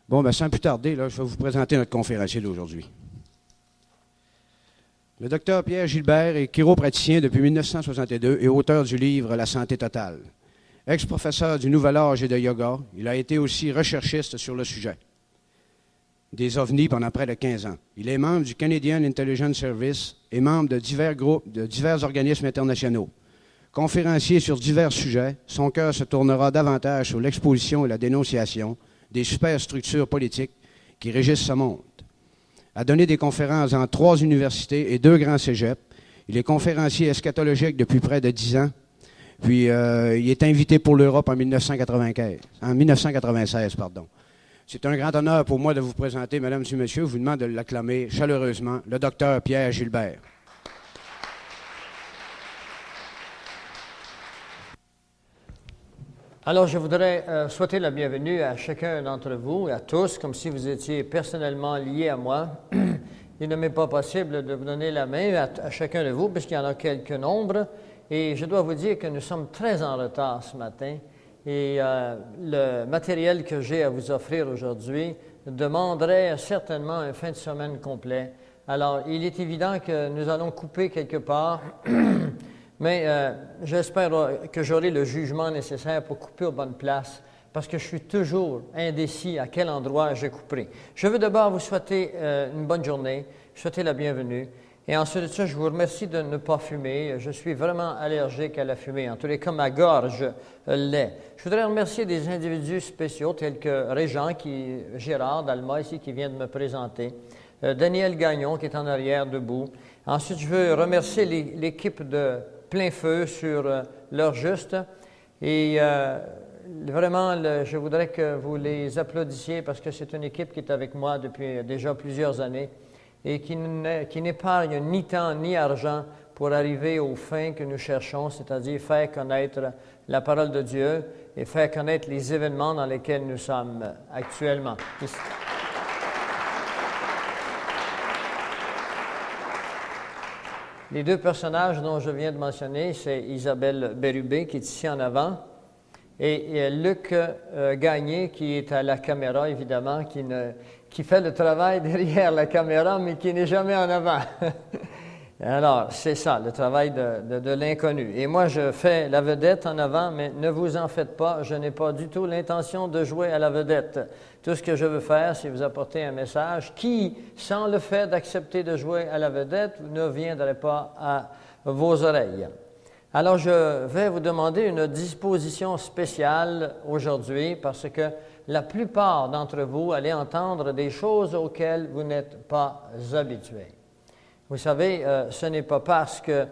Bon, ben sans plus tarder, là, je vais vous présenter notre conférencier d'aujourd'hui. Le docteur Pierre Gilbert est chiropraticien depuis 1962 et auteur du livre La santé totale. Ex-professeur du Nouvel Âge et de yoga, il a été aussi recherchiste sur le sujet des ovnis pendant près de 15 ans. Il est membre du Canadian Intelligence Service et membre de divers groupes, de divers organismes internationaux. Conférencier sur divers sujets, son cœur se tournera davantage sur l'exposition et la dénonciation des superstructures politiques qui régissent ce monde. A donné des conférences dans 3 universités et 2 grands cégeps. Il est conférencier eschatologique depuis près de 10 ans. Puis, il est invité pour l'Europe en 1996. C'est un grand honneur pour moi de vous présenter, mesdames et messieurs. Je vous demande de l'acclamer chaleureusement, le docteur Pierre Gilbert. Alors, je voudrais souhaiter la bienvenue à chacun d'entre vous et à tous, comme si vous étiez personnellement liés à moi. Il ne m'est pas possible de vous donner la main à chacun de vous, puisqu'il y en a quelques nombres. Et je dois vous dire que nous sommes très en retard ce matin. Et le matériel que j'ai à vous offrir aujourd'hui demanderait certainement un fin de semaine complet. Alors, il est évident que nous allons couper quelque part. Mais j'espère que j'aurai le jugement nécessaire pour couper aux bonnes places, parce que je suis toujours indécis à quel endroit je couperai. Je veux d'abord vous souhaiter une bonne journée, souhaiter la bienvenue, et ensuite de ça, je vous remercie de ne pas fumer. Je suis vraiment allergique à la fumée, en tous les cas, ma gorge l'est. Je voudrais remercier des individus spéciaux tels que Régent, Gérard d'Alma, ici, qui vient de me présenter, Daniel Gagnon, qui est en arrière debout. Ensuite, je veux remercier l'équipe de Plein Feu sur l'heure juste. Et vraiment, je voudrais que vous les applaudissiez parce que c'est une équipe qui est avec moi depuis déjà plusieurs années et qui n'épargne ni temps ni argent pour arriver aux fins que nous cherchons, c'est-à-dire faire connaître la parole de Dieu et faire connaître les événements dans lesquels nous sommes actuellement. Les 2 personnages dont je viens de mentionner, c'est Isabelle Bérubé, qui est ici en avant, et Luc Gagné, qui est à la caméra, évidemment, qui fait le travail derrière la caméra, mais qui n'est jamais en avant. Alors, c'est ça, le travail de l'inconnu. Et moi, je fais la vedette en avant, mais ne vous en faites pas, je n'ai pas du tout l'intention de jouer à la vedette. Tout ce que je veux faire, c'est vous apporter un message qui, sans le fait d'accepter de jouer à la vedette, ne viendrait pas à vos oreilles. Alors, je vais vous demander une disposition spéciale aujourd'hui parce que la plupart d'entre vous allez entendre des choses auxquelles vous n'êtes pas habitués. Vous savez, ce n'est pas parce que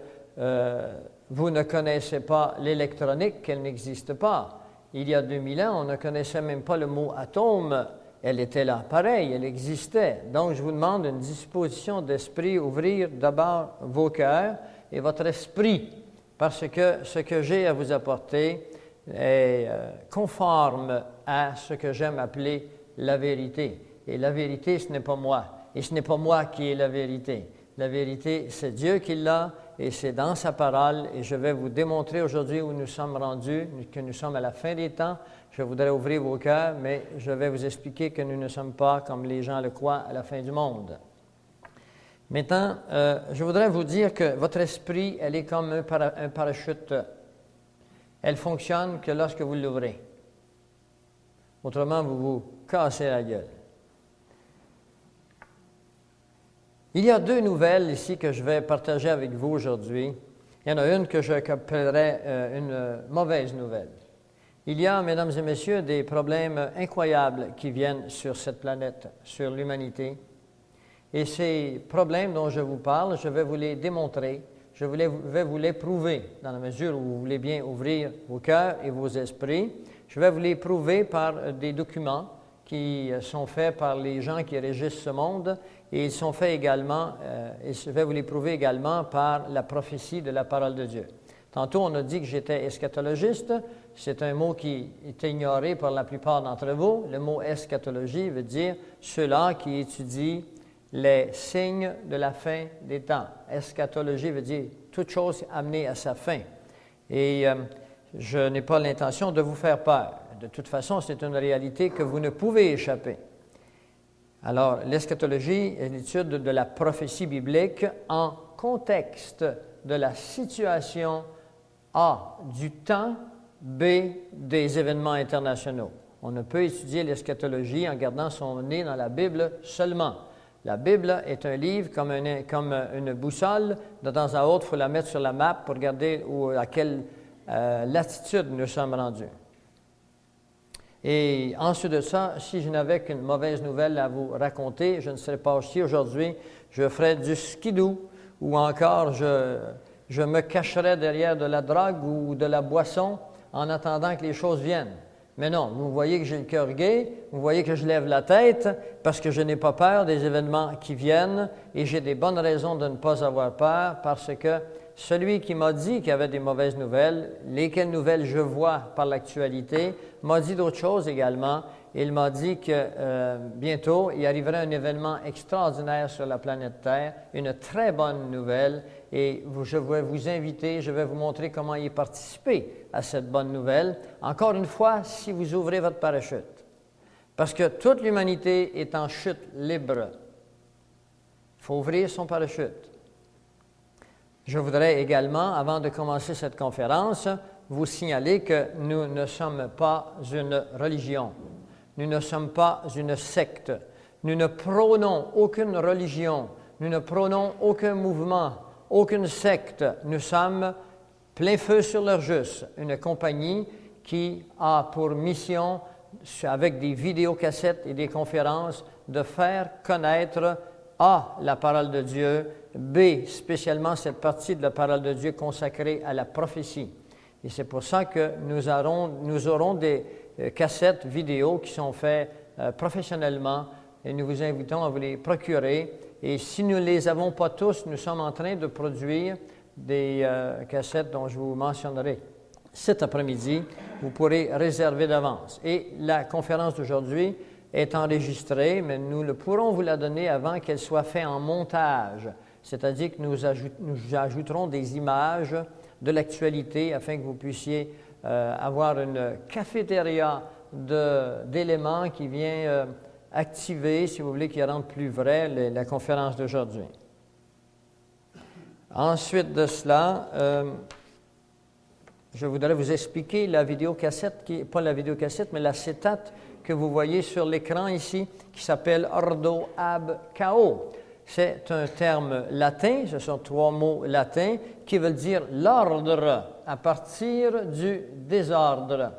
vous ne connaissez pas l'électronique qu'elle n'existe pas. Il y a 2000 ans, on ne connaissait même pas le mot atome. Elle était là, pareil, elle existait. Donc, je vous demande une disposition d'esprit, ouvrir d'abord vos cœurs et votre esprit, parce que ce que j'ai à vous apporter est conforme à ce que j'aime appeler la vérité. Et la vérité, ce n'est pas moi. Et ce n'est pas moi qui ai la vérité. La vérité, c'est Dieu qui l'a et c'est dans sa parole. Et je vais vous démontrer aujourd'hui où nous sommes rendus, que nous sommes à la fin des temps. Je voudrais ouvrir vos cœurs, mais je vais vous expliquer que nous ne sommes pas, comme les gens le croient, à la fin du monde. Maintenant, je voudrais vous dire que votre esprit, elle est comme un parachute. Elle fonctionne que lorsque vous l'ouvrez. Autrement, vous vous cassez la gueule. Il y a 2 nouvelles ici que je vais partager avec vous aujourd'hui. Il y en a une que j'appellerais une mauvaise nouvelle. Il y a, mesdames et messieurs, des problèmes incroyables qui viennent sur cette planète, sur l'humanité. Et ces problèmes dont je vous parle, je vais vous les démontrer, je vais vous les prouver, dans la mesure où vous voulez bien ouvrir vos cœurs et vos esprits. Je vais vous les prouver par des documents qui sont faits par les gens qui régissent ce monde, et ils sont faits également, et je vais vous les prouver également par la prophétie de la parole de Dieu. Tantôt, on a dit que j'étais eschatologiste. C'est un mot qui est ignoré par la plupart d'entre vous. Le mot eschatologie veut dire ceux-là qui étudient les signes de la fin des temps. Eschatologie veut dire toute chose amenée à sa fin. Et je n'ai pas l'intention de vous faire peur. De toute façon, c'est une réalité que vous ne pouvez échapper. Alors, l'eschatologie est l'étude de la prophétie biblique en contexte de la situation A, du temps, B, des événements internationaux. On ne peut étudier l'eschatologie en gardant son nez dans la Bible seulement. La Bible est un livre comme une boussole. De temps à autre, il faut la mettre sur la map pour regarder à quelle latitude nous sommes rendus. Et ensuite de ça, si je n'avais qu'une mauvaise nouvelle à vous raconter, je ne serais pas ici aujourd'hui, je ferais du skidoo ou encore je me cacherais derrière de la drogue ou de la boisson en attendant que les choses viennent. Mais non, vous voyez que j'ai le cœur gai, vous voyez que je lève la tête parce que je n'ai pas peur des événements qui viennent et j'ai des bonnes raisons de ne pas avoir peur parce que celui qui m'a dit qu'il y avait des mauvaises nouvelles, lesquelles nouvelles je vois par l'actualité, m'a dit d'autres choses également. Il m'a dit que bientôt, il arriverait un événement extraordinaire sur la planète Terre, une très bonne nouvelle, et je vais vous inviter, je vais vous montrer comment y participer à cette bonne nouvelle. Encore une fois, si vous ouvrez votre parachute, parce que toute l'humanité est en chute libre. Il faut ouvrir son parachute. Je voudrais également, avant de commencer cette conférence, vous signaler que nous ne sommes pas une religion. Nous ne sommes pas une secte. Nous ne prônons aucune religion. Nous ne prônons aucun mouvement, aucune secte. Nous sommes plein feu sur leur juste, une compagnie qui a pour mission, avec des vidéocassettes et des conférences, de faire connaître A, la parole de Dieu, B, spécialement cette partie de la parole de Dieu consacrée à la prophétie. Et c'est pour ça que nous aurons des cassettes vidéo qui sont faites professionnellement et nous vous invitons à vous les procurer. Et si nous ne les avons pas tous, nous sommes en train de produire des cassettes dont je vous mentionnerai cet après-midi. Vous pourrez réserver d'avance. Et la conférence d'aujourd'hui est enregistrée, mais nous pourrons vous la donner avant qu'elle soit faite en montage. C'est-à-dire que nous ajouterons des images de l'actualité afin que vous puissiez avoir une cafétéria d'éléments qui vient activer, si vous voulez, qui rende plus vrai la conférence d'aujourd'hui. Ensuite de cela, je voudrais vous expliquer la vidéocassette, pas la vidéocassette, mais l'acétate que vous voyez sur l'écran ici, qui s'appelle Ordo ab Chaos. C'est un terme latin, ce sont 3 mots latins qui veulent dire l'ordre à partir du désordre.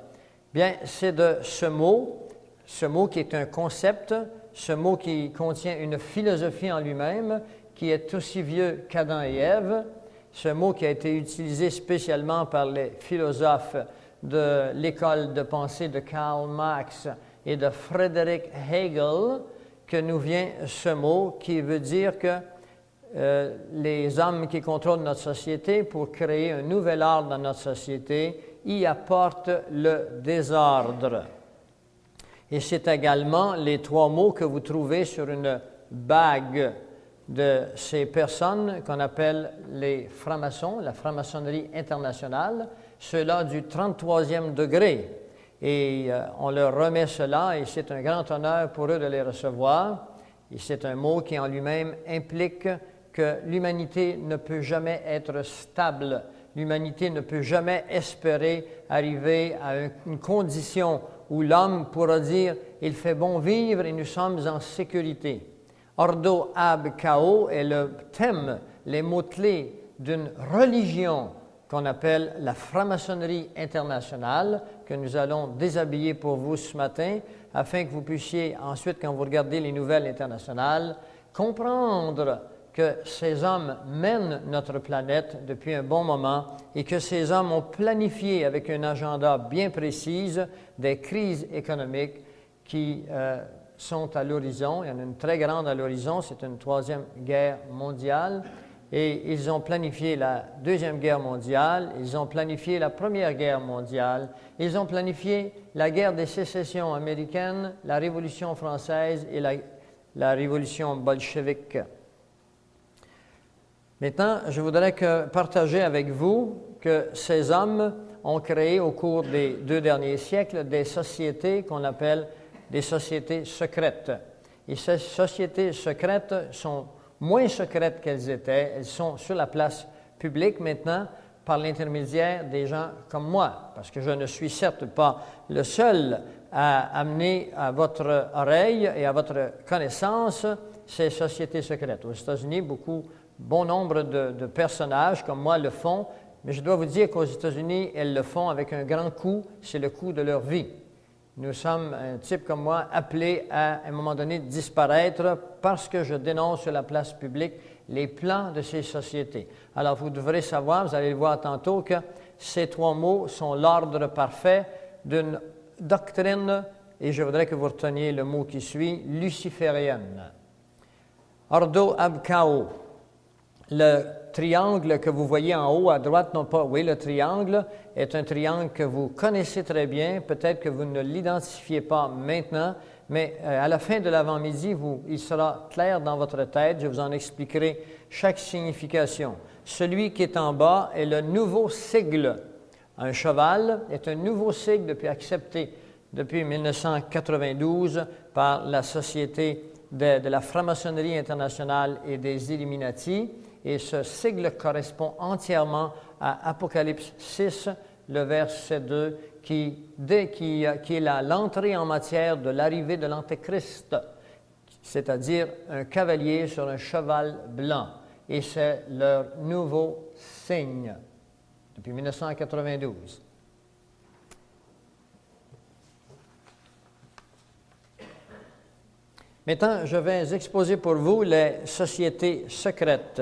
Bien, c'est de ce mot qui est un concept, ce mot qui contient une philosophie en lui-même, qui est aussi vieux qu'Adam et Ève, ce mot qui a été utilisé spécialement par les philosophes de l'école de pensée de Karl Marx et de Friedrich Hegel, que nous vient ce mot qui veut dire que les hommes qui contrôlent notre société, pour créer un nouvel ordre dans notre société, y apportent le désordre. Et c'est également les 3 mots que vous trouvez sur une bague de ces personnes qu'on appelle les francs-maçons, la franc-maçonnerie internationale, ceux-là du 33e degré. Et on leur remet cela et c'est un grand honneur pour eux de les recevoir. Et c'est un mot qui en lui-même implique que l'humanité ne peut jamais être stable. L'humanité ne peut jamais espérer arriver à une condition où l'homme pourra dire « il fait bon vivre et nous sommes en sécurité ». Ordo ab Chaos est le thème, les mots-clés d'une religion qu'on appelle la franc-maçonnerie internationale, que nous allons déshabiller pour vous ce matin, afin que vous puissiez ensuite, quand vous regardez les nouvelles internationales, comprendre que ces hommes mènent notre planète depuis un bon moment et que ces hommes ont planifié avec un agenda bien précis des crises économiques qui sont à l'horizon. Il y en a une très grande à l'horizon, c'est une 3e guerre mondiale. Et ils ont planifié la 2e guerre mondiale, ils ont planifié la 1re guerre mondiale, ils ont planifié la guerre des sécessions américaines, la Révolution française et la Révolution bolchevique. Maintenant, je voudrais partager avec vous que ces hommes ont créé au cours des 2 derniers siècles des sociétés qu'on appelle des sociétés secrètes. Et ces sociétés secrètes sont moins secrètes qu'elles étaient. Elles sont sur la place publique maintenant par l'intermédiaire des gens comme moi, parce que je ne suis certes pas le seul à amener à votre oreille et à votre connaissance ces sociétés secrètes. Aux États-Unis, bon nombre de personnages comme moi le font, mais je dois vous dire qu'aux États-Unis, elles le font avec un grand coût, c'est le coût de leur vie. Nous sommes, un type comme moi, appelés à un moment donné disparaître parce que je dénonce sur la place publique les plans de ces sociétés. Alors, vous devrez savoir, vous allez le voir tantôt, que ces 3 mots sont l'ordre parfait d'une doctrine, et je voudrais que vous reteniez le mot qui suit, luciférienne. Ordo ab chaos. Le triangle que vous voyez en haut à droite, non pas, oui, le triangle est un triangle que vous connaissez très bien, peut-être que vous ne l'identifiez pas maintenant, mais à la fin de l'avant-midi, il sera clair dans votre tête, je vous en expliquerai chaque signification. Celui qui est en bas est le nouveau sigle. Un cheval est un nouveau sigle accepté depuis 1992 par la Société de la franc-maçonnerie internationale et des Illuminati. Et ce sigle correspond entièrement à Apocalypse 6, le verset 2, qui est l'entrée en matière de l'arrivée de l'Antéchrist, c'est-à-dire un cavalier sur un cheval blanc. Et c'est leur nouveau signe depuis 1992. Maintenant, je vais exposer pour vous les sociétés secrètes.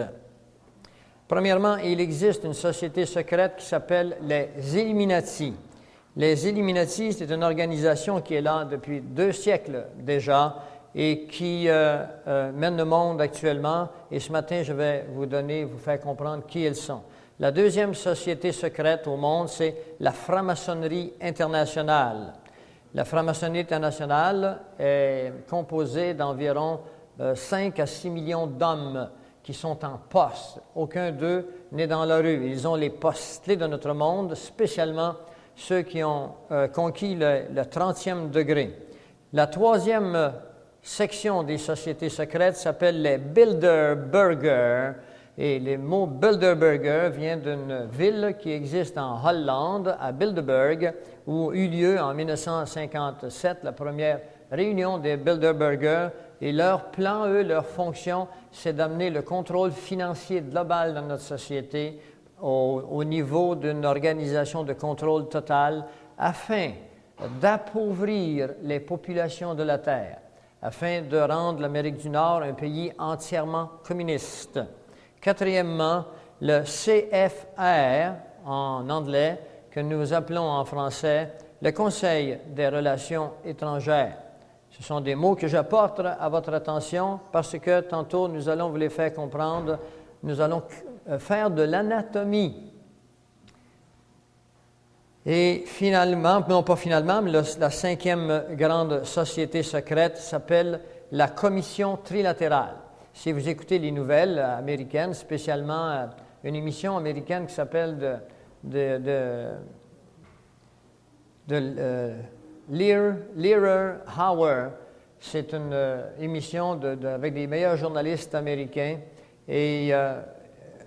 Premièrement, il existe une société secrète qui s'appelle les Illuminati. Les Illuminati, c'est une organisation qui est là depuis 2 siècles déjà et qui mène le monde actuellement. Et ce matin, je vais vous faire comprendre qui elles sont. La deuxième société secrète au monde, c'est la franc-maçonnerie internationale. La franc-maçonnerie internationale est composée d'environ 5 à 6 millions d'hommes qui sont en poste. Aucun d'eux n'est dans la rue. Ils ont les postes clés de notre monde, spécialement ceux qui ont conquis le 30e degré. La 3e section des sociétés secrètes s'appelle les Bilderberger. Et le mot Bilderberger vient d'une ville qui existe en Hollande, à Bilderberg, où eut lieu en 1957 la première réunion des Bilderberger. Et leur plan, leur fonction, c'est d'amener le contrôle financier global dans notre société au niveau d'une organisation de contrôle total afin d'appauvrir les populations de la Terre, afin de rendre l'Amérique du Nord un pays entièrement communiste. 4e, le CFR, en anglais, que nous appelons en français le Conseil des relations étrangères. Ce sont des mots que j'apporte à votre attention parce que tantôt nous allons vous les faire comprendre. Nous allons faire de l'anatomie. Et finalement, non pas finalement, mais la 5e grande société secrète s'appelle la Commission trilatérale. Si vous écoutez les nouvelles américaines, spécialement une émission américaine qui s'appelle Learer Hour, c'est une émission avec les meilleurs journalistes américains et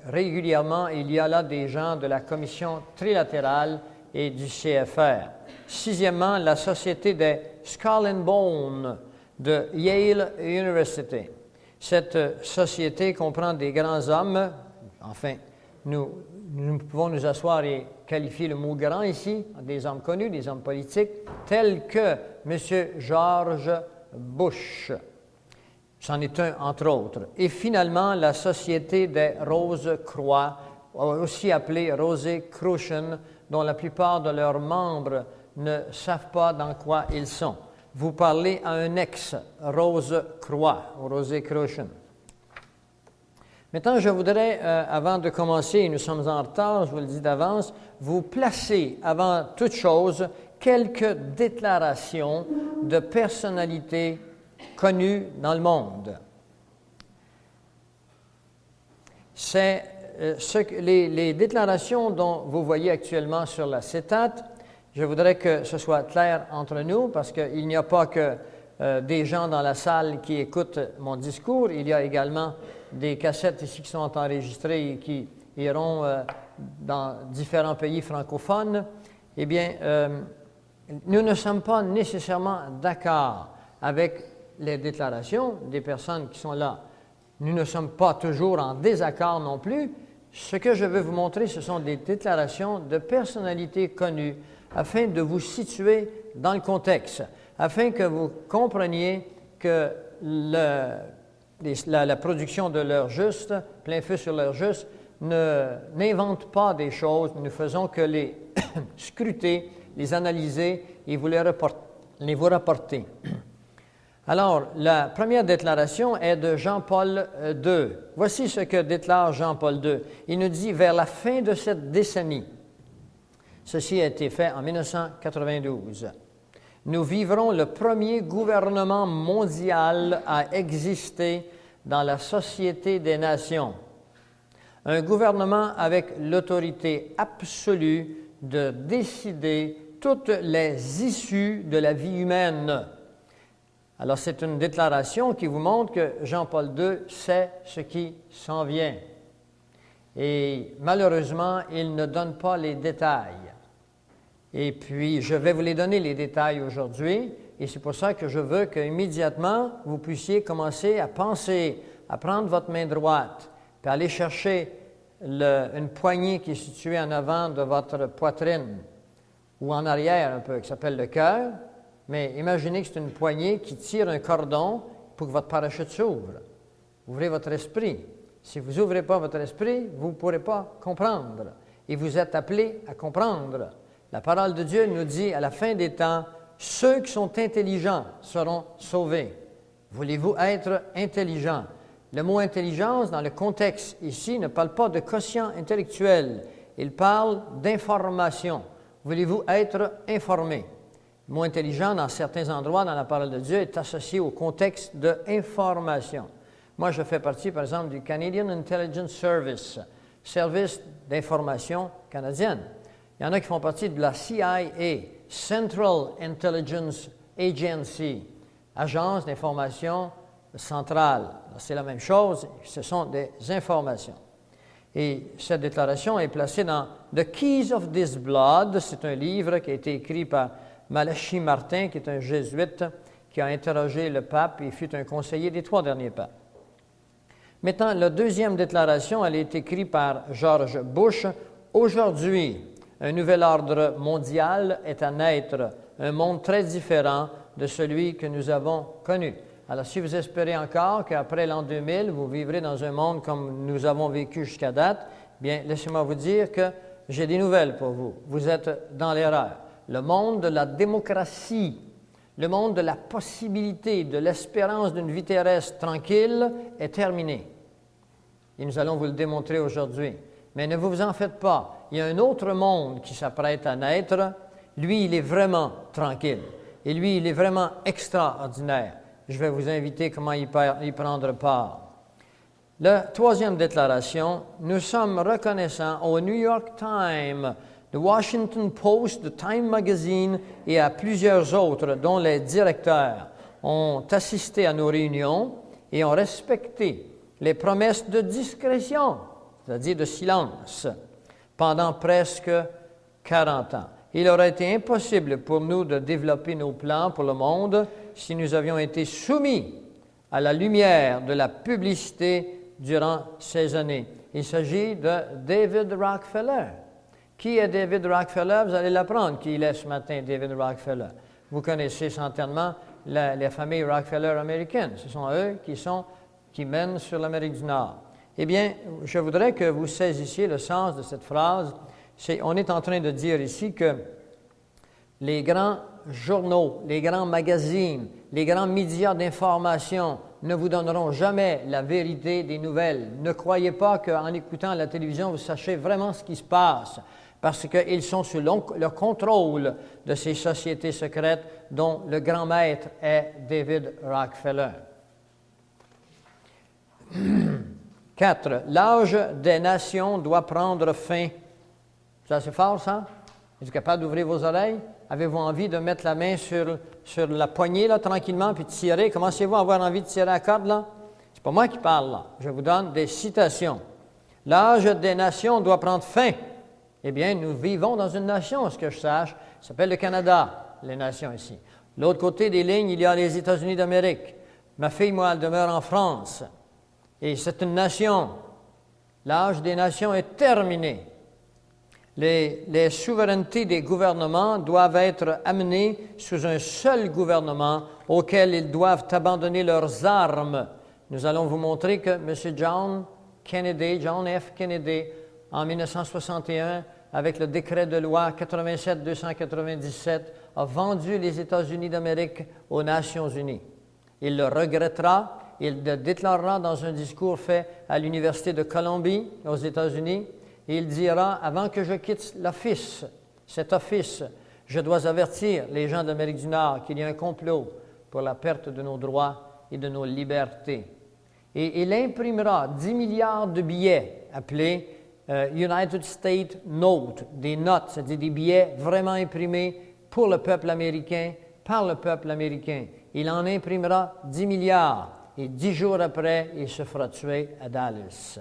régulièrement, il y a là des gens de la Commission trilatérale et du CFR. 6e, la Société des Skull and Bone de Yale University. Cette société comprend des grands hommes, enfin, nous pouvons nous asseoir et qualifier le mot grand ici, des hommes connus, des hommes politiques, tels que M. George Bush. C'en est un, entre autres. Et finalement, la Société des Rose-Croix, aussi appelée Rosicrucian, dont la plupart de leurs membres ne savent pas dans quoi ils sont. Vous parlez à un ex-Rose-Croix, Rosicrucian. Maintenant, je voudrais, avant de commencer, et nous sommes en retard, je vous le dis d'avance, vous placer avant toute chose quelques déclarations de personnalités connues dans le monde. C'est les déclarations dont vous voyez actuellement sur l'acétate. Je voudrais que ce soit clair entre nous parce qu'il n'y a pas que des gens dans la salle qui écoutent mon discours. Il y a également des cassettes ici qui sont enregistrées et qui iront dans différents pays francophones. Eh bien, nous ne sommes pas nécessairement d'accord avec les déclarations des personnes qui sont là. Nous ne sommes pas toujours en désaccord non plus. Ce que je veux vous montrer, ce sont des déclarations de personnalités connues afin de vous situer dans le contexte, afin que vous compreniez que la production de l'heure juste, plein feu sur l'heure juste, n'invente pas des choses. Nous ne faisons que les scruter, les analyser et vous vous rapporter. Alors, la première déclaration est de Jean-Paul II. Voici ce que déclare Jean-Paul II. Il nous dit, vers la fin de cette décennie, ceci a été fait en 1992, nous vivrons le premier gouvernement mondial à exister dans la Société des Nations. Un gouvernement avec l'autorité absolue de décider toutes les issues de la vie humaine. Alors, c'est une déclaration qui vous montre que Jean-Paul II sait ce qui s'en vient. Et malheureusement, il ne donne pas les détails. Et puis, je vais vous les donner, les détails, aujourd'hui. Et c'est pour ça que je veux qu'immédiatement, vous puissiez commencer à penser, à prendre votre main droite, puis aller chercher une poignée qui est située en avant de votre poitrine, ou en arrière un peu, qui s'appelle le cœur. Mais imaginez que c'est une poignée qui tire un cordon pour que votre parachute s'ouvre. Ouvrez votre esprit. Si vous n'ouvrez pas votre esprit, vous ne pourrez pas comprendre. Et vous êtes appelés à comprendre. La parole de Dieu nous dit, à la fin des temps, ceux qui sont intelligents seront sauvés. Voulez-vous être intelligent? Le mot intelligence, dans le contexte ici, ne parle pas de quotient intellectuel. Il parle d'information. Voulez-vous être informé? Le mot intelligent, dans certains endroits dans la parole de Dieu, est associé au contexte de information. Moi, je fais partie, par exemple, du Canadian Intelligence Service, service d'information canadienne. Il y en a qui font partie de la CIA, Central Intelligence Agency, agence d'information centrale. C'est la même chose, ce sont des informations. Et cette déclaration est placée dans The Keys of This Blood. C'est un livre qui a été écrit par Malachi Martin, qui est un jésuite, qui a interrogé le pape et fut un conseiller des 3 derniers papes. Maintenant, la deuxième déclaration, elle est écrite par George Bush. Aujourd'hui, un nouvel ordre mondial est à naître, un monde très différent de celui que nous avons connu. Alors, si vous espérez encore qu'après l'an 2000, vous vivrez dans un monde comme nous avons vécu jusqu'à date, bien, laissez-moi vous dire que j'ai des nouvelles pour vous. Vous êtes dans l'erreur. Le monde de la démocratie, le monde de la possibilité, de l'espérance d'une vie terrestre tranquille est terminé. Et nous allons vous le démontrer aujourd'hui. Mais ne vous en faites pas. Il y a un autre monde qui s'apprête à naître. Lui, il est vraiment tranquille. Et lui, il est vraiment extraordinaire. Je vais vous inviter comment y prendre part. La troisième déclaration, nous sommes reconnaissants au New York Times, The Washington Post, The Time Magazine et à plusieurs autres, dont les directeurs ont assisté à nos réunions et ont respecté les promesses de discrétion, c'est-à-dire de silence, pendant presque 40 ans. Il aurait été impossible pour nous de développer nos plans pour le monde si nous avions été soumis à la lumière de la publicité durant ces années. Il s'agit de David Rockefeller. Qui est David Rockefeller? Vous allez l'apprendre qui il est ce matin, David Rockefeller. Vous connaissez certainement les familles Rockefeller américaines. Ce sont eux qui mènent sur l'Amérique du Nord. Eh bien, je voudrais que vous saisissiez le sens de cette phrase. On est en train de dire ici que les grands journaux, les grands magazines, les grands médias d'information ne vous donneront jamais la vérité des nouvelles. Ne croyez pas qu'en écoutant la télévision, vous sachez vraiment ce qui se passe, parce qu'ils sont sous le contrôle de ces sociétés secrètes dont le grand maître est David Rockefeller. 4. L'âge des nations doit prendre fin. C'est assez fort, ça? Êtes-vous capable d'ouvrir vos oreilles? Avez-vous envie de mettre la main sur la poignée, là, tranquillement, puis de tirer? Commencez-vous à avoir envie de tirer la corde, là? C'est pas moi qui parle, là. Je vous donne des citations. L'âge des nations doit prendre fin. Eh bien, nous vivons dans une nation, à ce que je sache. Ça s'appelle le Canada, les nations ici. De l'autre côté des lignes, il y a les États-Unis d'Amérique. Ma fille, moi, elle demeure en France. Et c'est une nation. L'âge des nations est terminé. Les souverainetés des gouvernements doivent être amenées sous un seul gouvernement auquel ils doivent abandonner leurs armes. Nous allons vous montrer que M. John F. Kennedy, en 1961, avec le décret de loi 87-297, a vendu les États-Unis d'Amérique aux Nations unies. Il le regrettera, il le déclarera dans un discours fait à l'Université de Columbie, aux États-Unis, et il dira, avant que je quitte cet office, je dois avertir les gens d'Amérique du Nord qu'il y a un complot pour la perte de nos droits et de nos libertés. Et il imprimera 10 milliards de billets appelés United States Note, des notes, c'est-à-dire des billets vraiment imprimés pour le peuple américain, par le peuple américain. Il en imprimera 10 milliards et 10 jours après, il se fera tuer à Dallas.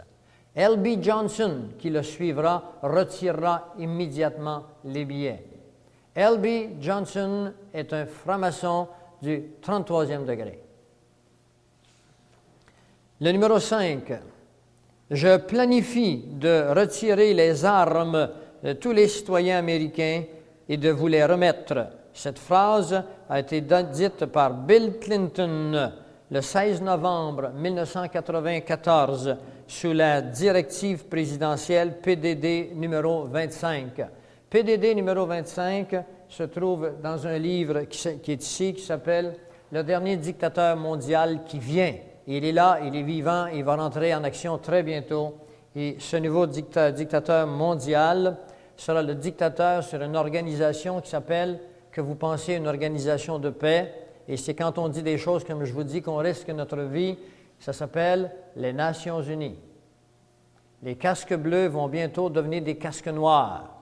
L.B. Johnson, qui le suivra, retirera immédiatement les billets. L.B. Johnson est un franc-maçon du 33e degré. Le numéro 5. Je planifie de retirer les armes de tous les citoyens américains et de vous les remettre. Cette phrase a été dite par Bill Clinton le 16 novembre 1994 sous la directive présidentielle PDD numéro 25. PDD numéro 25 se trouve dans un livre qui est ici, qui s'appelle « Le dernier dictateur mondial qui vient ». Il est là, il est vivant, il va rentrer en action très bientôt. Et ce nouveau dictateur mondial sera le dictateur sur une organisation qui s'appelle, que vous pensez, une organisation de paix. Et c'est quand on dit des choses comme je vous dis qu'on risque notre vie, ça s'appelle les Nations unies. Les casques bleus vont bientôt devenir des casques noirs.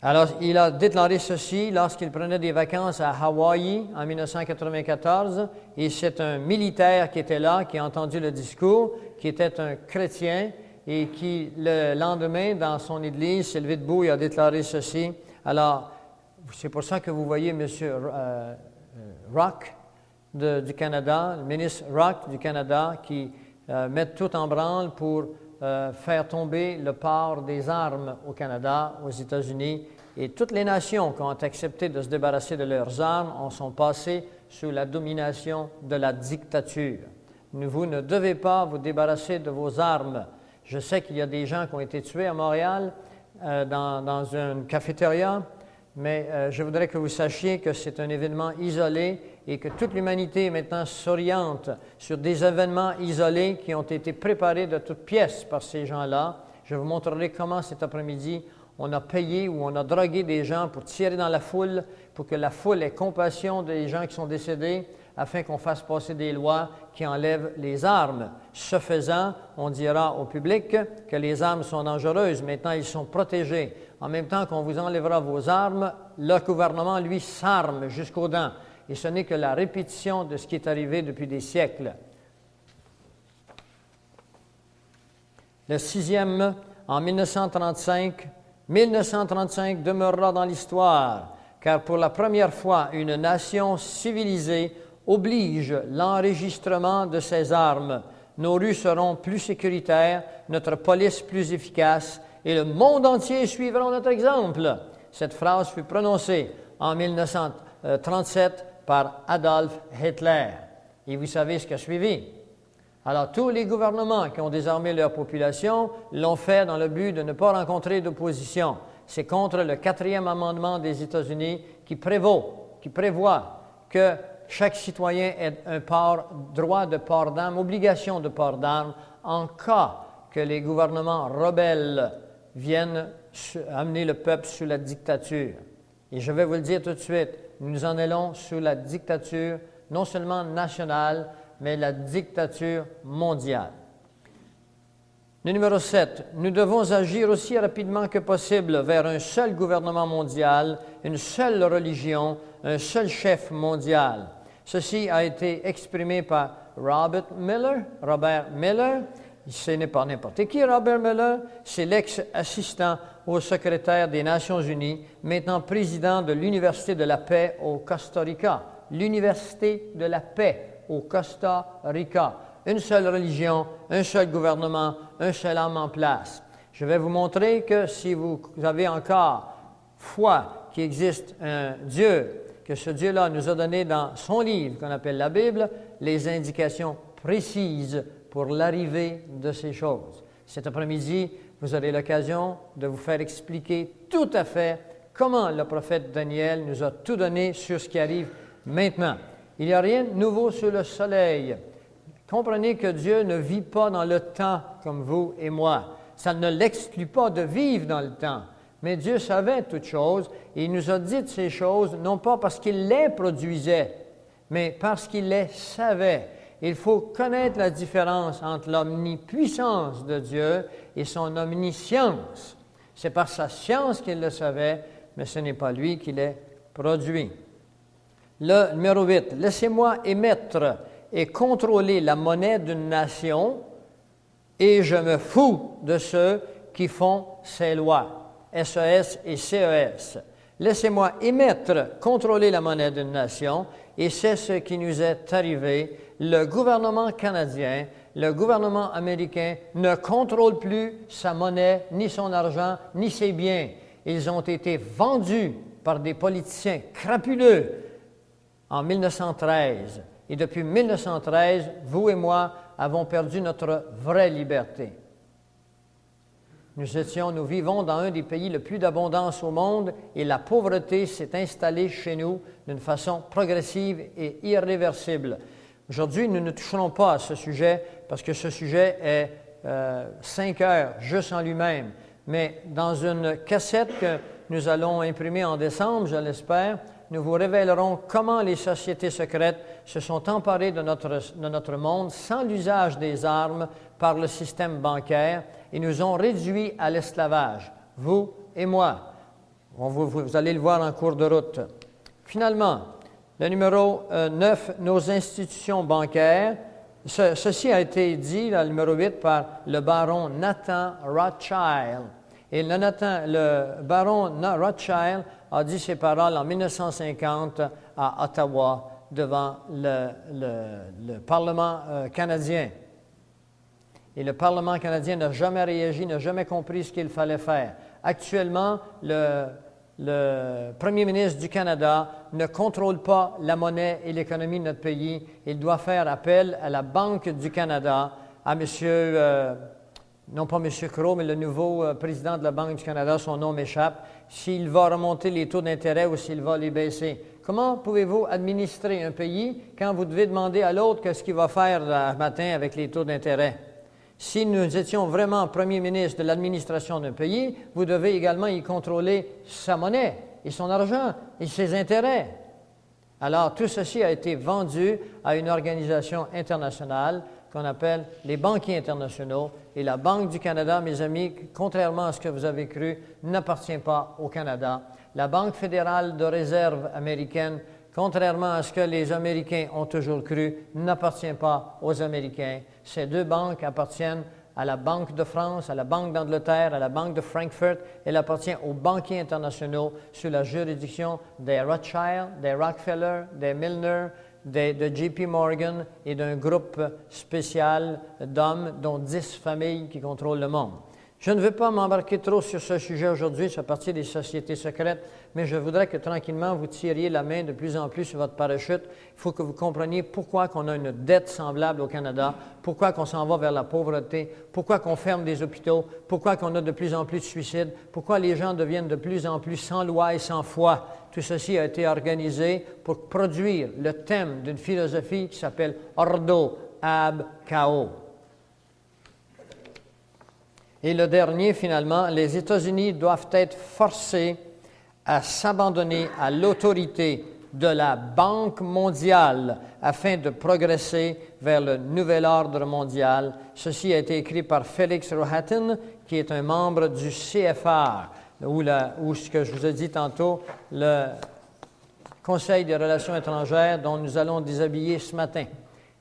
Alors, il a déclaré ceci lorsqu'il prenait des vacances à Hawaï en 1994, et c'est un militaire qui était là, qui a entendu le discours, qui était un chrétien, et qui, le lendemain, dans son église, s'est levé debout et a déclaré ceci. Alors, c'est pour ça que vous voyez M. Rock du Canada, le ministre Rock du Canada, qui met tout en branle pour faire tomber le port des armes au Canada, aux États-Unis, et toutes les nations qui ont accepté de se débarrasser de leurs armes en sont passées sous la domination de la dictature. Vous ne devez pas vous débarrasser de vos armes. Je sais qu'il y a des gens qui ont été tués à Montréal dans une cafétéria, mais je voudrais que vous sachiez que c'est un événement isolé et que toute l'humanité maintenant s'oriente sur des événements isolés qui ont été préparés de toutes pièces par ces gens-là. Je vous montrerai comment cet après-midi on a payé ou on a drogué des gens pour tirer dans la foule, pour que la foule ait compassion des gens qui sont décédés, afin qu'on fasse passer des lois qui enlèvent les armes. Ce faisant, on dira au public que les armes sont dangereuses. Maintenant, ils sont protégés. En même temps qu'on vous enlèvera vos armes, le gouvernement, lui, s'arme jusqu'aux dents. Et ce n'est que la répétition de ce qui est arrivé depuis des siècles. Le 6e, en 1935 demeurera dans l'histoire, car pour la première fois, une nation civilisée oblige l'enregistrement de ses armes. Nos rues seront plus sécuritaires, notre police plus efficace, et le monde entier suivra notre exemple. Cette phrase fut prononcée en 1937 par Adolf Hitler. Et vous savez ce qui a suivi. Alors, tous les gouvernements qui ont désarmé leur population l'ont fait dans le but de ne pas rencontrer d'opposition. C'est contre le 4e amendement des États-Unis qui prévoit que chaque citoyen ait un droit de port d'armes, obligation de port d'armes, en cas que les gouvernements rebelles viennent amener le peuple sous la dictature. Et je vais vous le dire tout de suite, nous en allons sous la dictature, non seulement nationale, mais la dictature mondiale. Le numéro 7, nous devons agir aussi rapidement que possible vers un seul gouvernement mondial, une seule religion, un seul chef mondial. Ceci a été exprimé par Robert Miller. Ce n'est pas n'importe qui, Robert Miller, c'est l'ex-assistant au secrétaire des Nations Unies, maintenant président de l'Université de la paix au Costa Rica. L'Université de la paix au Costa Rica. Une seule religion, un seul gouvernement, un seul homme en place. Je vais vous montrer que si vous avez encore foi qu'il existe un Dieu, que ce Dieu-là nous a donné dans son livre qu'on appelle la Bible, les indications précises pour l'arrivée de ces choses. Cet après-midi, vous aurez l'occasion de vous faire expliquer tout à fait comment le prophète Daniel nous a tout donné sur ce qui arrive maintenant. Il n'y a rien de nouveau sous le soleil. Comprenez que Dieu ne vit pas dans le temps comme vous et moi. Ça ne l'exclut pas de vivre dans le temps. Mais Dieu savait toutes choses et il nous a dit ces choses, non pas parce qu'il les produisait, mais parce qu'il les savait. Il faut connaître la différence entre l'omnipuissance de Dieu et son omniscience. C'est par sa science qu'il le savait, mais ce n'est pas lui qui les produit. Le numéro 8, laissez-moi émettre et contrôler la monnaie d'une nation, et je me fous de ceux qui font ces lois, SES et CES. Laissez-moi émettre, contrôler la monnaie d'une nation, et c'est ce qui nous est arrivé. Le gouvernement canadien, le gouvernement américain ne contrôle plus sa monnaie, ni son argent, ni ses biens. Ils ont été vendus par des politiciens crapuleux en 1913. Et depuis 1913, vous et moi avons perdu notre vraie liberté. Nous vivons dans un des pays le plus d'abondance au monde et la pauvreté s'est installée chez nous d'une façon progressive et irréversible. Aujourd'hui, nous ne toucherons pas à ce sujet parce que ce sujet est 5 heures juste en lui-même. Mais dans une cassette que nous allons imprimer en décembre, je l'espère, nous vous révélerons comment les sociétés secrètes se sont emparées de notre monde sans l'usage des armes par le système bancaire et nous ont réduits à l'esclavage, vous et moi. Vous allez le voir en cours de route. Finalement, le numéro 9, nos institutions bancaires. Ceci a été dit, le numéro 8, par le baron Nathan Rothschild. Et le baron Rothschild a dit ces paroles en 1950 à Ottawa devant le Parlement canadien. Et le Parlement canadien n'a jamais réagi, n'a jamais compris ce qu'il fallait faire. Actuellement, le premier ministre du Canada ne contrôle pas la monnaie et l'économie de notre pays. Il doit faire appel à la Banque du Canada, à non pas M. Crow, mais le nouveau président de la Banque du Canada, son nom m'échappe, s'il va remonter les taux d'intérêt ou s'il va les baisser. Comment pouvez-vous administrer un pays quand vous devez demander à l'autre qu'est-ce qu'il va faire le matin avec les taux d'intérêt? Si nous étions vraiment premier ministre de l'administration d'un pays, vous devez également y contrôler sa monnaie et son argent et ses intérêts. Alors, tout ceci a été vendu à une organisation internationale qu'on appelle les banquiers internationaux. Et la Banque du Canada, mes amis, contrairement à ce que vous avez cru, n'appartient pas au Canada. La Banque fédérale de réserve américaine, contrairement à ce que les Américains ont toujours cru, n'appartient pas aux Américains. Ces deux banques appartiennent à la Banque de France, à la Banque d'Angleterre, à la Banque de Francfort. Elle appartient aux banquiers internationaux sous la juridiction des Rothschild, des Rockefeller, des Milner, de JP Morgan et d'un groupe spécial d'hommes, dont 10 familles qui contrôlent le monde. Je ne veux pas m'embarquer trop sur ce sujet aujourd'hui, sur partie des sociétés secrètes, mais je voudrais que tranquillement vous tiriez la main de plus en plus sur votre parachute. Il faut que vous compreniez pourquoi on a une dette semblable au Canada, pourquoi on s'en va vers la pauvreté, pourquoi on ferme des hôpitaux, pourquoi on a de plus en plus de suicides, pourquoi les gens deviennent de plus en plus sans loi et sans foi. Tout ceci a été organisé pour produire le thème d'une philosophie qui s'appelle Ordo ab Chao. Et le dernier, finalement, les États-Unis doivent être forcés à s'abandonner à l'autorité de la Banque mondiale afin de progresser vers le nouvel ordre mondial. Ceci a été écrit par Félix Rohatyn, qui est un membre du CFR, ou ce que je vous ai dit tantôt, le Conseil des relations étrangères dont nous allons déshabiller ce matin.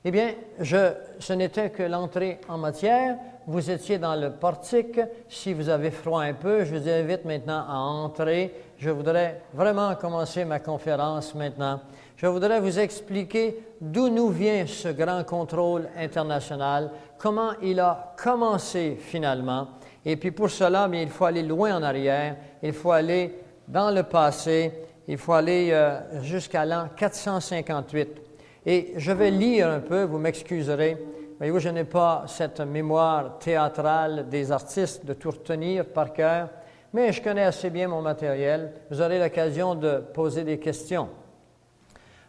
Eh bien, ce n'était que l'entrée en matière. Vous étiez dans le portique. Si vous avez froid un peu, je vous invite maintenant à entrer. Je voudrais vraiment commencer ma conférence maintenant. Je voudrais vous expliquer d'où nous vient ce grand contrôle international, comment il a commencé finalement. Et puis pour cela, bien, il faut aller loin en arrière, il faut aller dans le passé, il faut aller jusqu'à l'an 458. Et je vais lire un peu, vous m'excuserez. Voyez-vous, je n'ai pas cette mémoire théâtrale des artistes de tout retenir par cœur, mais je connais assez bien mon matériel. Vous aurez l'occasion de poser des questions.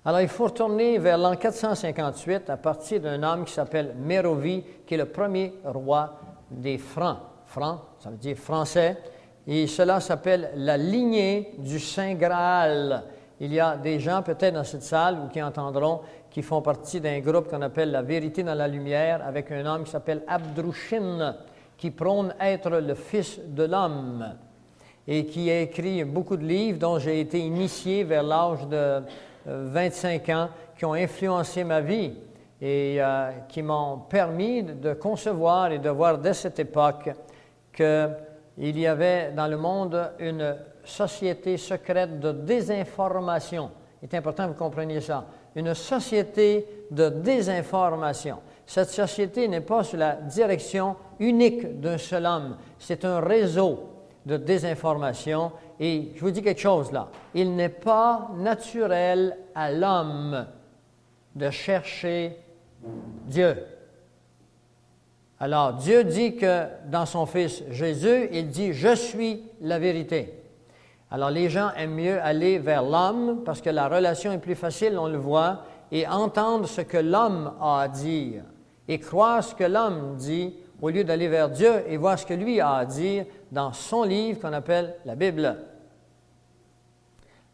Alors, il faut retourner vers l'an 458 à partir d'un homme qui s'appelle Mérovie, qui est le premier roi des Francs. Francs, ça veut dire français. Et cela s'appelle la lignée du Saint Graal. Il y a des gens peut-être dans cette salle ou qui entendront qui font partie d'un groupe qu'on appelle La Vérité dans la Lumière avec un homme qui s'appelle Abdrouchin, qui prône être le Fils de l'homme et qui a écrit beaucoup de livres dont j'ai été initié vers l'âge de 25 ans, qui ont influencé ma vie et qui m'ont permis de concevoir et de voir dès cette époque qu'il y avait dans le monde une société secrète de désinformation. Il est important que vous compreniez ça. Une société de désinformation. Cette société n'est pas sous la direction unique d'un seul homme. C'est un réseau de désinformation. Et je vous dis quelque chose là. Il n'est pas naturel à l'homme de chercher Dieu. Alors, Dieu dit que dans son Fils Jésus, il dit « Je suis la vérité ». Alors, les gens aiment mieux aller vers l'homme parce que la relation est plus facile, on le voit, et entendre ce que l'homme a à dire et croire ce que l'homme dit au lieu d'aller vers Dieu et voir ce que lui a à dire dans son livre qu'on appelle la Bible.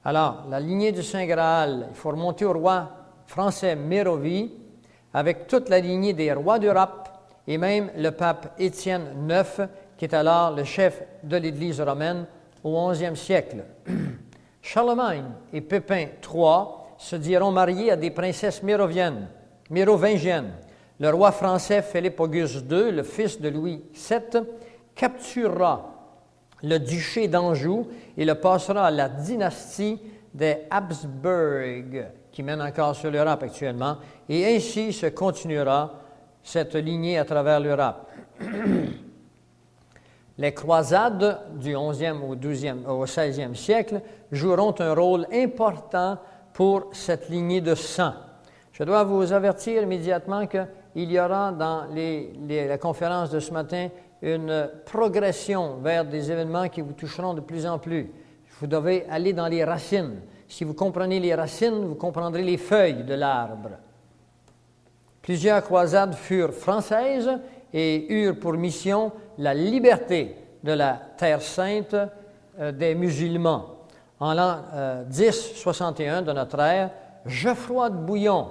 Alors, la lignée du Saint Graal, il faut remonter au roi français Mérovie avec toute la lignée des rois d'Europe et même le pape Étienne IX, qui est alors le chef de l'Église romaine au XIe siècle. Charlemagne et Pépin III se diront mariés à des princesses mérovingiennes. Le roi français Philippe Auguste II, le fils de Louis VII, capturera le duché d'Anjou et le passera à la dynastie des Habsbourg, qui mène encore sur l'Europe actuellement, et ainsi se continuera cette lignée à travers l'Europe. Les croisades du 11e au 16e siècle joueront un rôle important pour cette lignée de sang. Je dois vous avertir immédiatement qu'il y aura dans la conférence de ce matin une progression vers des événements qui vous toucheront de plus en plus. Vous devez aller dans les racines. Si vous comprenez les racines, vous comprendrez les feuilles de l'arbre. Plusieurs croisades furent françaises et eurent pour mission la liberté de la Terre sainte des musulmans. En l'an 1061 de notre ère, Geoffroy de Bouillon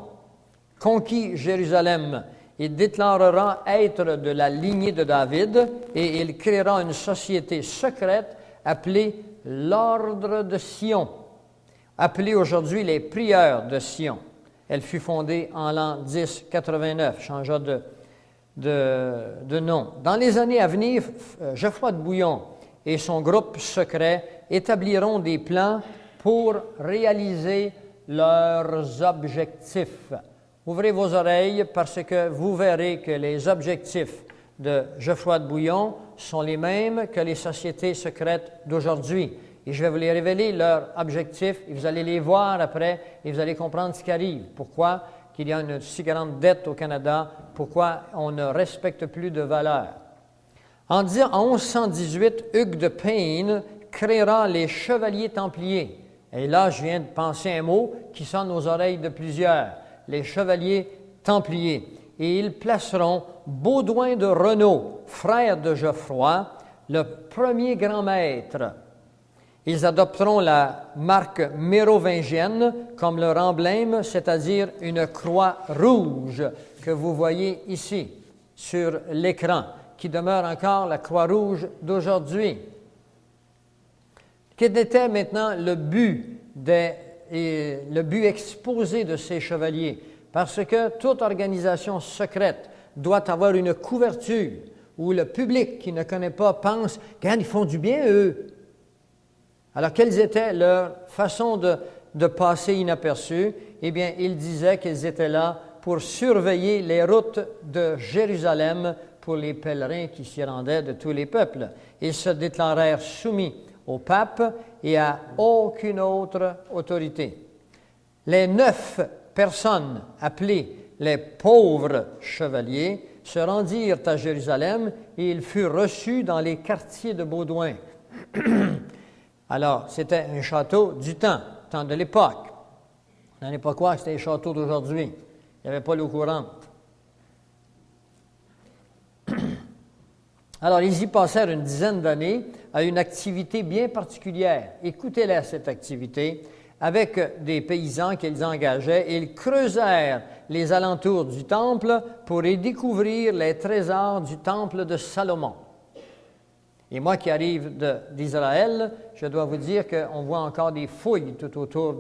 conquit Jérusalem. Il déclarera être de la lignée de David et il créera une société secrète appelée l'Ordre de Sion, appelée aujourd'hui les Prieurs de Sion. Elle fut fondée en l'an 1089, changea de nom. Dans les années à venir, Geoffroy de Bouillon et son groupe secret établiront des plans pour réaliser leurs objectifs. Ouvrez vos oreilles parce que vous verrez que les objectifs de Geoffroy de Bouillon sont les mêmes que les sociétés secrètes d'aujourd'hui. Et je vais vous les révéler, leurs objectifs, et vous allez les voir après, et vous allez comprendre ce qui arrive. Pourquoi qu'il y a une si grande dette au Canada, pourquoi on ne respecte plus de valeurs. En 1118, Hugues de Payne créera les Chevaliers Templiers. Et là, je viens de penser un mot qui sonne aux oreilles de plusieurs. Les Chevaliers Templiers. Et ils placeront Baudouin de Renaud, frère de Geoffroy, le premier grand maître. Ils adopteront la marque mérovingienne comme leur emblème, c'est-à-dire une croix rouge que vous voyez ici sur l'écran, qui demeure encore la croix rouge d'aujourd'hui. Quel était maintenant le but exposé de ces chevaliers? Parce que toute organisation secrète doit avoir une couverture où le public qui ne connaît pas pense « Regarde, ils font du bien, eux ». Alors, quelles étaient leurs façons de passer inaperçus? Eh bien, ils disaient qu'ils étaient là pour surveiller les routes de Jérusalem pour les pèlerins qui s'y rendaient de tous les peuples. Ils se déclarèrent soumis au pape et à aucune autre autorité. Les 9 personnes appelées les pauvres chevaliers se rendirent à Jérusalem et ils furent reçus dans les quartiers de Baudouin. Alors, c'était un château du temps de l'époque. N'allez pas croire que c'était les châteaux d'aujourd'hui. Il n'y avait pas l'eau courante. Alors, ils y passèrent une dizaine d'années à une activité bien particulière. Écoutez-la, cette activité. Avec des paysans qu'ils engageaient, ils creusèrent les alentours du temple pour y découvrir les trésors du temple de Salomon. Et moi qui arrive d'Israël, je dois vous dire qu'on voit encore des fouilles tout autour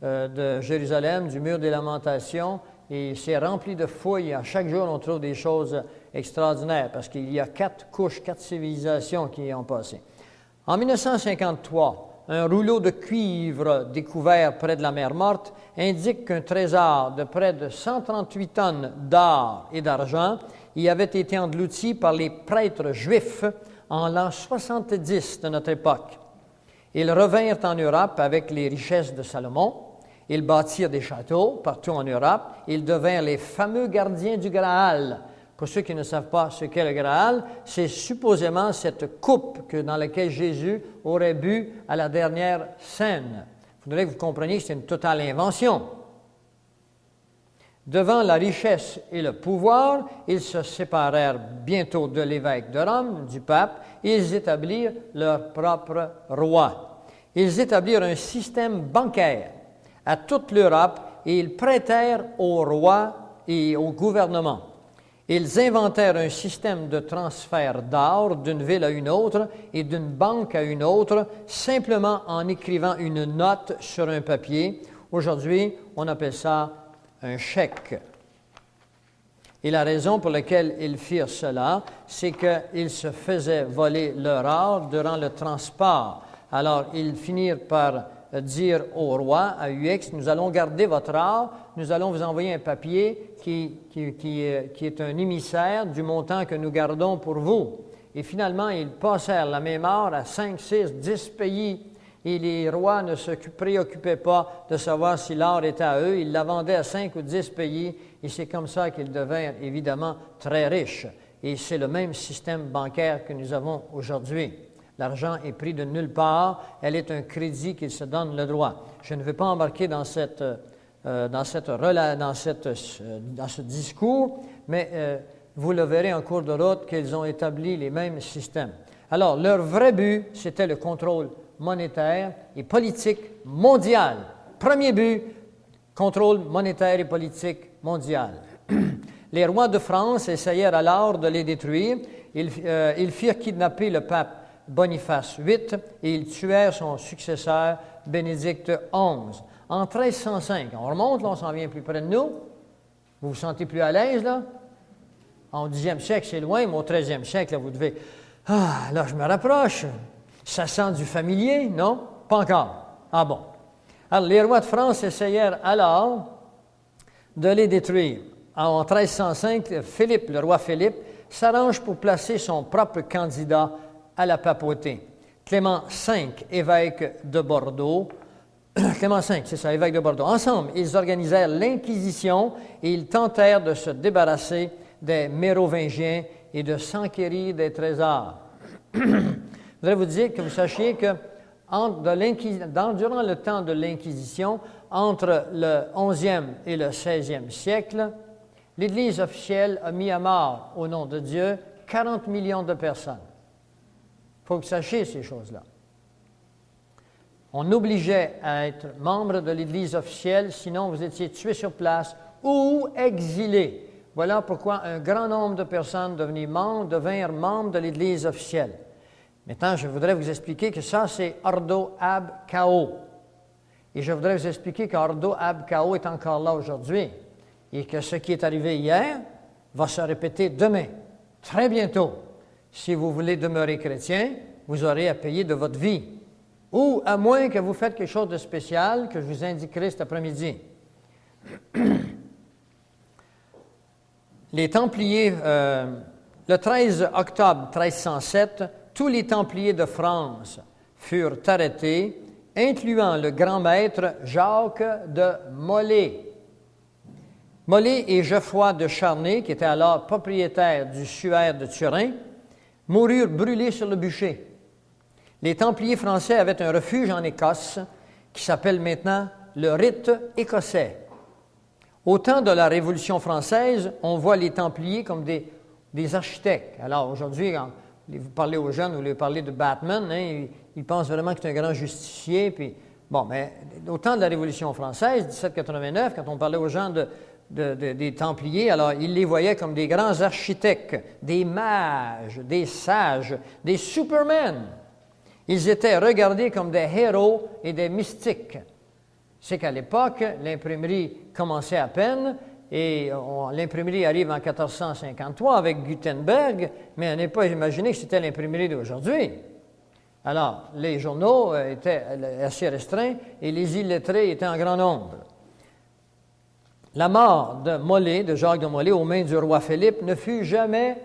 de Jérusalem, du mur des Lamentations, et c'est rempli de fouilles. À chaque jour, on trouve des choses extraordinaires, parce qu'il y a 4 couches, 4 civilisations qui y ont passé. En 1953, un rouleau de cuivre découvert près de la mer Morte indique qu'un trésor de près de 138 tonnes d'or et d'argent y avait été englouti par les prêtres juifs en l'an 70 de notre époque. Ils revinrent en Europe avec les richesses de Salomon. Ils bâtirent des châteaux partout en Europe. Ils devinrent les fameux gardiens du Graal. Pour ceux qui ne savent pas ce qu'est le Graal, c'est supposément cette coupe dans laquelle Jésus aurait bu à la dernière scène. Il faudrait que vous compreniez que c'est une totale invention. Devant la richesse et le pouvoir, ils se séparèrent bientôt de l'évêque de Rome, du pape, et ils établirent leur propre roi. Ils établirent un système bancaire à toute l'Europe et ils prêtèrent au roi et au gouvernement. Ils inventèrent un système de transfert d'or d'une ville à une autre et d'une banque à une autre, simplement en écrivant une note sur un papier. Aujourd'hui, on appelle ça un chèque. Et la raison pour laquelle ils firent cela, c'est qu'ils se faisaient voler leur or durant le transport. Alors, ils finirent par dire au roi, à UX, nous allons garder votre or, nous allons vous envoyer un papier qui est un émissaire du montant que nous gardons pour vous. Et finalement, ils passèrent la même or à 5, 6, 10 pays. Et les rois ne se préoccupaient pas de savoir si l'or était à eux. Ils la vendaient à 5 ou 10 pays. Et c'est comme ça qu'ils devinrent évidemment très riches. Et c'est le même système bancaire que nous avons aujourd'hui. L'argent est pris de nulle part. Elle est un crédit qu'il se donne le droit. Je ne vais pas embarquer dans ce discours, mais vous le verrez en cours de route qu'ils ont établi les mêmes systèmes. Alors, leur vrai but, c'était le contrôle monétaire et politique mondial. Premier but, contrôle monétaire et politique mondial. Les rois de France essayèrent alors de les détruire. Ils firent kidnapper le pape Boniface VIII et ils tuèrent son successeur Bénédicte XI. En 1305, on remonte, là, on s'en vient plus près de nous. Vous vous sentez plus à l'aise, là? En 10e siècle, c'est loin, mais au 13e siècle, là, vous devez... Ah, là, je me rapproche. Ça sent du familier, non? Pas encore. Ah bon. Alors, les rois de France essayèrent alors de les détruire. En 1305, Philippe, le roi Philippe, s'arrange pour placer son propre candidat à la papauté. Clément V, évêque de Bordeaux, Clément V, c'est ça, évêque de Bordeaux. Ensemble, ils organisèrent l'Inquisition et ils tentèrent de se débarrasser des Mérovingiens et de s'enquérir des trésors. Je voudrais vous dire que vous sachiez que durant le temps de l'Inquisition, entre le 11e et le 16e siècle, l'Église officielle a mis à mort, au nom de Dieu, 40 millions de personnes. Il faut que vous sachiez ces choses-là. On obligeait à être membre de l'Église officielle, sinon vous étiez tué sur place ou exilé. Voilà pourquoi un grand nombre de personnes devinrent membres de l'Église officielle. Maintenant, je voudrais vous expliquer que ça, c'est Ordo ab Chao. Et je voudrais vous expliquer qu'Ordo ab Chao est encore là aujourd'hui et que ce qui est arrivé hier va se répéter demain, très bientôt. Si vous voulez demeurer chrétien, vous aurez à payer de votre vie. Ou à moins que vous faites quelque chose de spécial que je vous indiquerai cet après-midi. Les Templiers, le 13 octobre 1307, tous les Templiers de France furent arrêtés, incluant le grand maître Jacques de Molay. Molay et Geoffroy de Charnay, qui étaient alors propriétaires du suaire de Turin, moururent brûlés sur le bûcher. Les Templiers français avaient un refuge en Écosse qui s'appelle maintenant le rite écossais. Au temps de la Révolution française, on voit les Templiers comme des architectes. Alors aujourd'hui, quand vous parlez aux jeunes, vous leur parlez de Batman, hein, ils pensent vraiment que c'est un grand justicier. Puis, bon, mais au temps de la Révolution française, 1789, quand on parlait aux gens des Templiers, alors ils les voyaient comme des grands architectes, des mages, des sages, des supermen. Ils étaient regardés comme des héros et des mystiques. C'est qu'à l'époque, l'imprimerie commençait à peine, et l'imprimerie arrive en 1453 avec Gutenberg, mais on n'est pas imaginé que c'était l'imprimerie d'aujourd'hui. Alors, les journaux étaient assez restreints et les illettrés étaient en grand nombre. La mort de Molay, de Jacques de Molay, aux mains du roi Philippe, ne fut jamais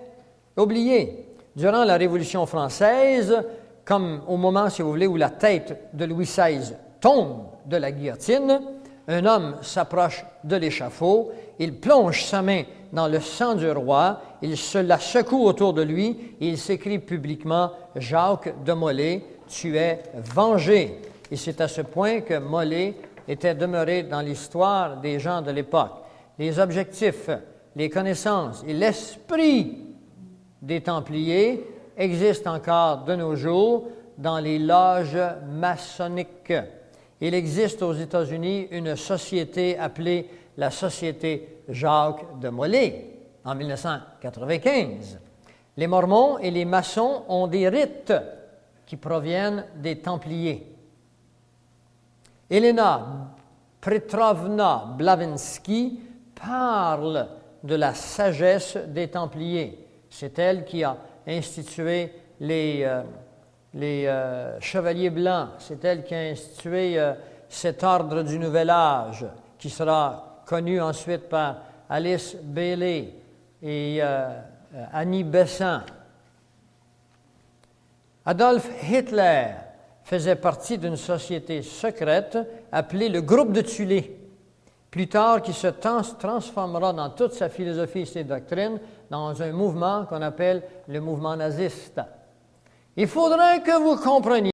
oubliée. Durant la Révolution française, comme au moment, si vous voulez, où la tête de Louis XVI tombe de la guillotine, un homme s'approche de l'échafaud, il plonge sa main dans le sang du roi, il se la secoue autour de lui et il s'écrie publiquement « Jacques de Molay, tu es vengé ». Et c'est à ce point que Molay était demeuré dans l'histoire des gens de l'époque. Les objectifs, les connaissances et l'esprit des Templiers existent encore de nos jours dans les loges maçonniques. Il existe aux États-Unis une société appelée la Société Jacques de Molay en 1995. Les Mormons et les maçons ont des rites qui proviennent des Templiers. Elena Petrovna Blavatsky parle de la sagesse des Templiers. C'est elle qui a institué les chevaliers blancs. C'est elle qui a institué cet ordre du Nouvel Âge, qui sera connu ensuite par Alice Bailey et Annie Besant. Adolf Hitler faisait partie d'une société secrète appelée le Groupe de Thulé, plus tard qui se transformera dans toute sa philosophie et ses doctrines dans un mouvement qu'on appelle le mouvement naziste. Il faudrait que vous compreniez